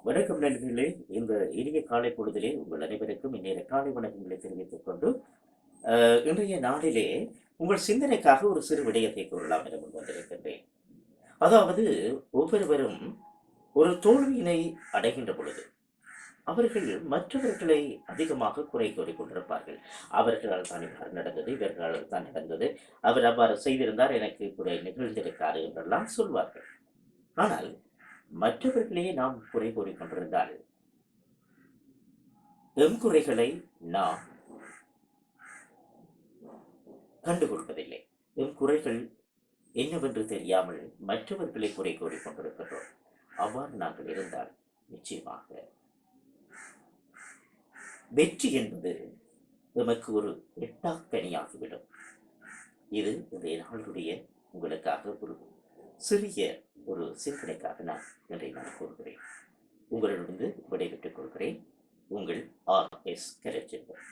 வணக்கம் நண்பர்களே. இந்த இனிய காலை பொழுதிலே உங்கள் அனைவருக்கும் இன்றைய காலை வணக்கங்களை தெரிவித்துக் கொண்டு இன்றைய நாளிலே உங்கள் சிந்தனைக்காக ஒரு சிறு விடயத்தை கூறலாம் என முன் வந்திருக்கின்றேன். அதாவது, ஒவ்வொருவரும் ஒரு தோல்வியினை அடைகின்ற பொழுது அவர்கள் மற்றவர்களை அதிகமாக குறை கூறிக் கொண்டிருப்பார்கள். அவர்களால் தான் இவ்வாறு நடந்தது, இவர்களால் தான் நடந்தது, அவர் அவ்வாறு செய்திருந்தார், எனக்கு குறை நிகழ்ந்திருக்காரு என்றெல்லாம் சொல்வார்கள். ஆனால் மற்றவர்களையே நாம் குறை கூறிக் கொண்டிருந்தால் எம் குறைகளை நாம் கண்டுகொள்வதில்லை. எம் குறைகள் என்னவென்று தெரியாமல் மற்றவர்களை குறை கூறிக் கொண்டிருக்கின்றோம். அவ்வாறு நாங்கள் இருந்தால் நிச்சயமாக வெற்றி என்பது நமக்கு ஒரு எட்டாக்கனியாகிவிடும். இது இன்றைய நாளுடைய உங்களுக்காக ஒரு சிறிய ஒரு சிந்தனைக்காக நான் இன்றைய நான் கூறுகிறேன். உங்களிடமிருந்து விடைபெற்றுக் கொள்கிறேன். உங்கள் RS கரட்செல்வன்.